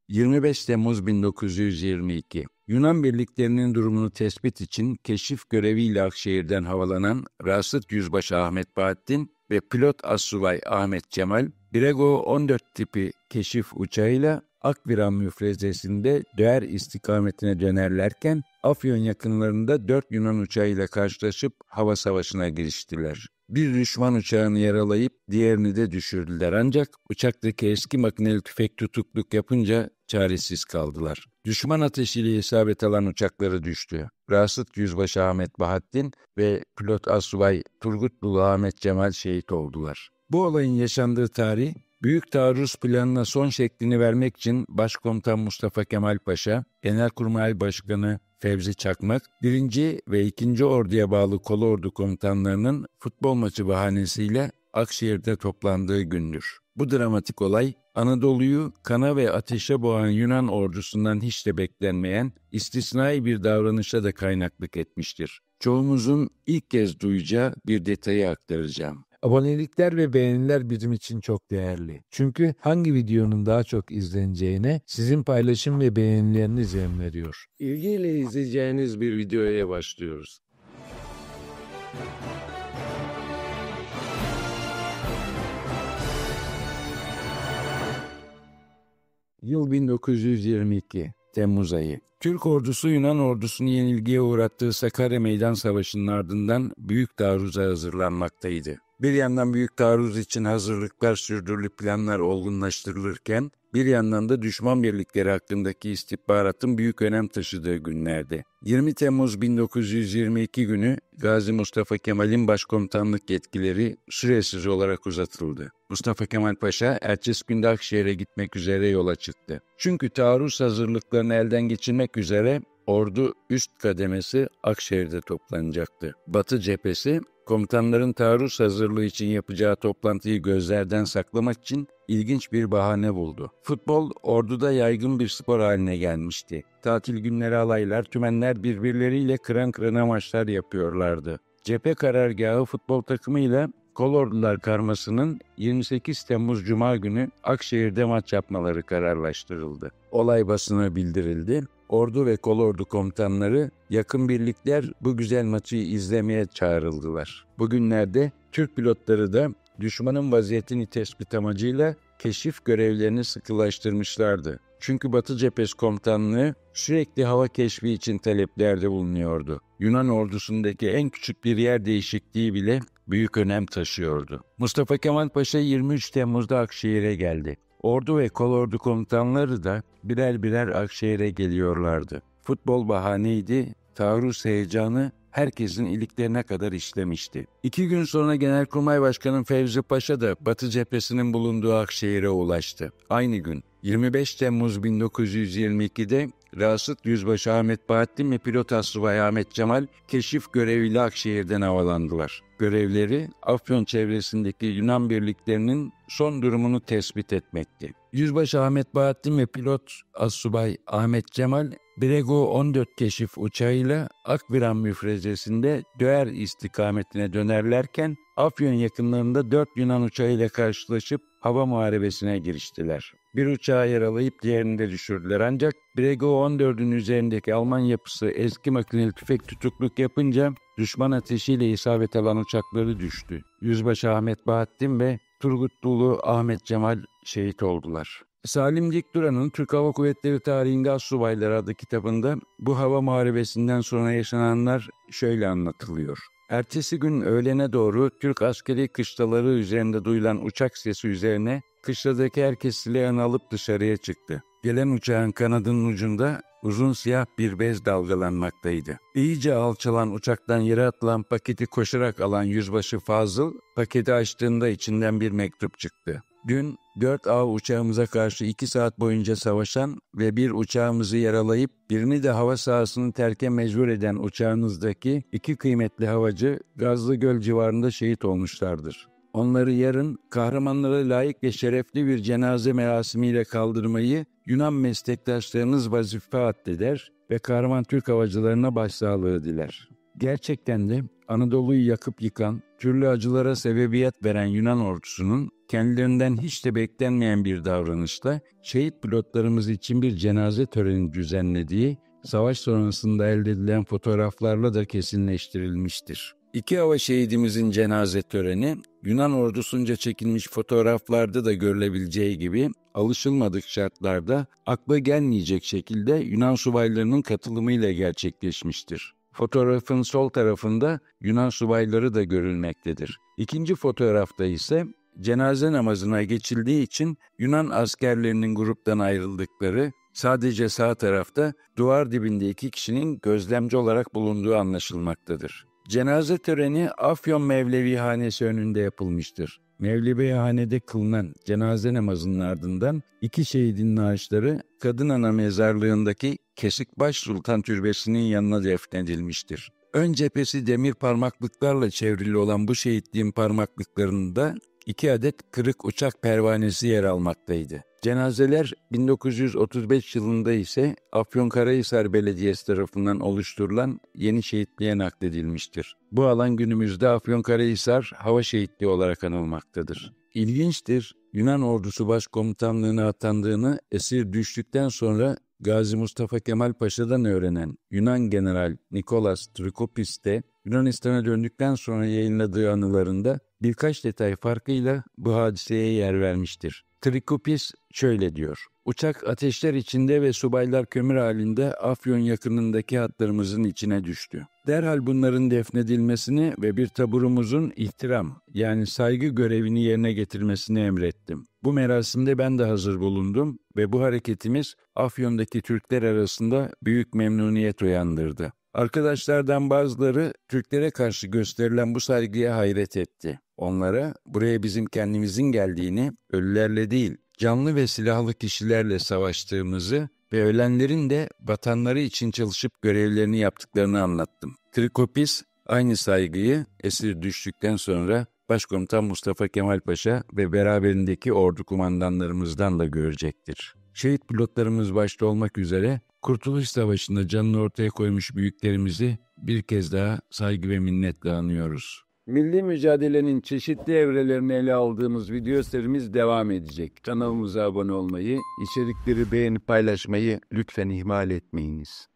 25 Temmuz 1922. Yunan birliklerinin durumunu tespit için keşif göreviyle Akşehir'den havalanan Rasıt Yüzbaşı Ahmet Bahattin ve pilot Assubay Ahmet Cemal, Brego 14 tipi keşif uçağıyla Akviran müfrezesinde Döğer istikametine dönerlerken Afyon yakınlarında 4 Yunan uçağıyla karşılaşıp hava savaşına giriştiler. Bir düşman uçağını yaralayıp diğerini de düşürdüler ancak uçaktaki eski makineli tüfek tutukluk yapınca çaresiz kaldılar. Düşman ateşiyle isabet alan uçakları düştü. Rasıt Yüzbaşı Ahmet Bahattin ve pilot Assubay Turgutlulu Ahmet Cemal şehit oldular. Bu olayın yaşandığı tarih, Büyük Taarruz Planı'na son şeklini vermek için Başkomutan Mustafa Kemal Paşa, Genelkurmay Başkanı Fevzi Çakmak, 1. ve 2. Ordu'ya bağlı kolordu komutanlarının futbol maçı bahanesiyle Akşehir'de toplandığı gündür. Bu dramatik olay, Anadolu'yu kana ve ateşe boğan Yunan ordusundan hiç de beklenmeyen istisnai bir davranışa da kaynaklık etmiştir. Çoğumuzun ilk kez duyacağı bir detayı aktaracağım. Abonelikler ve beğeniler bizim için çok değerli. Çünkü hangi videonun daha çok izleneceğine sizin paylaşım ve beğenileriniz yön veriyor. İlgiyle izleyeceğiniz bir videoya başlıyoruz. Yıl 1922, Temmuz ayı. Türk ordusu Yunan ordusunu yenilgiye uğrattığı Sakarya Meydan Savaşı'nın ardından Büyük Taarruz'a hazırlanmaktaydı. Bir yandan Büyük Taarruz için hazırlıklar sürdürülüp planlar olgunlaştırılırken, bir yandan da düşman birlikleri hakkındaki istihbaratın büyük önem taşıdığı günlerde. 20 Temmuz 1922 günü Gazi Mustafa Kemal'in başkomutanlık yetkileri süresiz olarak uzatıldı. Mustafa Kemal Paşa ertesi günde Akşehir'e gitmek üzere yola çıktı. Çünkü taarruz hazırlıklarını elden geçirmek üzere ordu üst kademesi Akşehir'de toplanacaktı. Batı cephesi komutanların taarruz hazırlığı için yapacağı toplantıyı gözlerden saklamak için ilginç bir bahane buldu. Futbol orduda yaygın bir spor haline gelmişti. Tatil günleri alaylar, tümenler birbirleriyle kıran kırana maçlar yapıyorlardı. Cephe karargahı futbol takımıyla Kolordular Karması'nın 28 Temmuz Cuma günü Akşehir'de maç yapmaları kararlaştırıldı. Olay basına bildirildi. Ordu ve kolordu komutanları, yakın birlikler bu güzel maçı izlemeye çağrıldılar. Bugünlerde Türk pilotları da düşmanın vaziyetini tespit amacıyla keşif görevlerini sıkılaştırmışlardı. Çünkü Batı Cephesi Komutanlığı sürekli hava keşfi için taleplerde bulunuyordu. Yunan ordusundaki en küçük bir yer değişikliği bile büyük önem taşıyordu. Mustafa Kemal Paşa 23 Temmuz'da Akşehir'e geldi. Ordu ve kolordu komutanları da birer birer Akşehir'e geliyorlardı. Futbol bahaneydi, taarruz heyecanı herkesin iliklerine kadar işlemişti. 2 gün sonra Genelkurmay Başkanı Fevzi Paşa da Batı cephesinin bulunduğu Akşehir'e ulaştı. Aynı gün 25 Temmuz 1922'de Rasıt Yüzbaşı Ahmet Bahattin ve pilot Assubay Ahmet Cemal keşif göreviyle Akşehir'den havalandılar. Görevleri Afyon çevresindeki Yunan birliklerinin son durumunu tespit etmekti. Yüzbaşı Ahmet Bahattin ve pilot Assubay Ahmet Cemal, Brego 14 keşif uçağıyla Akviran müfrezesinde Döğer istikametine dönerlerken Afyon yakınlarında 4 Yunan uçağıyla karşılaşıp hava muharebesine giriştiler. Bir uçağı yaralayıp diğerini de düşürdüler ancak Brego 14'ün üzerindeki Alman yapısı eski makineli tüfek tutukluk yapınca düşman ateşiyle isabet alan uçakları düştü. Yüzbaşı Ahmet Bahattin ve Turgutlulu Ahmet Cemal şehit oldular. Salim Dikduran'ın Türk Hava Kuvvetleri tarihinde Astsubaylar adlı kitabında bu hava muharebesinden sonra yaşananlar şöyle anlatılıyor. Ertesi gün öğlene doğru Türk askeri kışlaları üzerinde duyulan uçak sesi üzerine kışladaki herkes silahını alıp dışarıya çıktı. Gelen uçağın kanadının ucunda uzun siyah bir bez dalgalanmaktaydı. İyice alçalan uçaktan yere atılan paketi koşarak alan Yüzbaşı Fazıl, paketi açtığında içinden bir mektup çıktı. Dün 4A uçağımıza karşı 2 saat boyunca savaşan ve bir uçağımızı yaralayıp birini de hava sahasını terke mecbur eden uçağınızdaki 2 kıymetli havacı Gazlıgöl civarında şehit olmuşlardır. Onları yarın kahramanlara layık ve şerefli bir cenaze merasimiyle kaldırmayı Yunan meslektaşlarınız vazife addeder ve kahraman Türk havacılarına başsağlığı diler. Gerçekten de Anadolu'yu yakıp yıkan, türlü acılara sebebiyet veren Yunan ordusunun kendilerinden hiç de beklenmeyen bir davranışla şehit pilotlarımız için bir cenaze töreni düzenlediği, savaş sonrasında elde edilen fotoğraflarla da kesinleştirilmiştir. İki hava şehidimizin cenaze töreni, Yunan ordusunca çekilmiş fotoğraflarda da görülebileceği gibi alışılmadık şartlarda akla gelmeyecek şekilde Yunan subaylarının katılımıyla gerçekleşmiştir. Fotoğrafın sol tarafında Yunan subayları da görülmektedir. İkinci fotoğrafta ise cenaze namazına geçildiği için Yunan askerlerinin gruptan ayrıldıkları, sadece sağ tarafta duvar dibinde 2 kişinin gözlemci olarak bulunduğu anlaşılmaktadır. Cenaze töreni Afyon Mevlevihanesi önünde yapılmıştır. Mevlevihanede kılınan cenaze namazının ardından 2 şehidin naaşları Kadınana mezarlığındaki Kesikbaş Sultan Türbesi'nin yanına defnedilmiştir. Ön cephesi demir parmaklıklarla çevrili olan bu şehitliğin parmaklıklarında 2 adet kırık uçak pervanesi yer almaktaydı. Cenazeler 1935 yılında ise Afyonkarahisar Belediyesi tarafından oluşturulan yeni şehitliğe nakledilmiştir. Bu alan günümüzde Afyonkarahisar Hava Şehitliği olarak anılmaktadır. İlginçtir, Yunan ordusu başkomutanlığına atandığını esir düştükten sonra Gazi Mustafa Kemal Paşa'dan öğrenen Yunan General Nikolas Trikopis de Yunanistan'a döndükten sonra yayınladığı anılarında birkaç detay farkıyla bu hadiseye yer vermiştir. Trikopis şöyle diyor: "Uçak ateşler içinde ve subaylar kömür halinde Afyon yakınındaki hatlarımızın içine düştü. Derhal bunların defnedilmesini ve bir taburumuzun ihtiram yani saygı görevini yerine getirmesini emrettim. Bu merasimde ben de hazır bulundum ve bu hareketimiz Afyon'daki Türkler arasında büyük memnuniyet uyandırdı. Arkadaşlardan bazıları Türklere karşı gösterilen bu saygıya hayret etti. Onlara buraya bizim kendimizin geldiğini, ölülerle değil, canlı ve silahlı kişilerle savaştığımızı ve ölenlerin de vatanları için çalışıp görevlerini yaptıklarını anlattım." Trikopis aynı saygıyı esir düştükten sonra Başkomutan Mustafa Kemal Paşa ve beraberindeki ordu kumandanlarımızdan da görecektir. Şehit pilotlarımız başta olmak üzere Kurtuluş Savaşı'nda canını ortaya koymuş büyüklerimizi bir kez daha saygı ve minnetle anıyoruz. Milli mücadelenin çeşitli evrelerini ele aldığımız video serimiz devam edecek. Kanalımıza abone olmayı, içerikleri beğenip paylaşmayı lütfen ihmal etmeyiniz.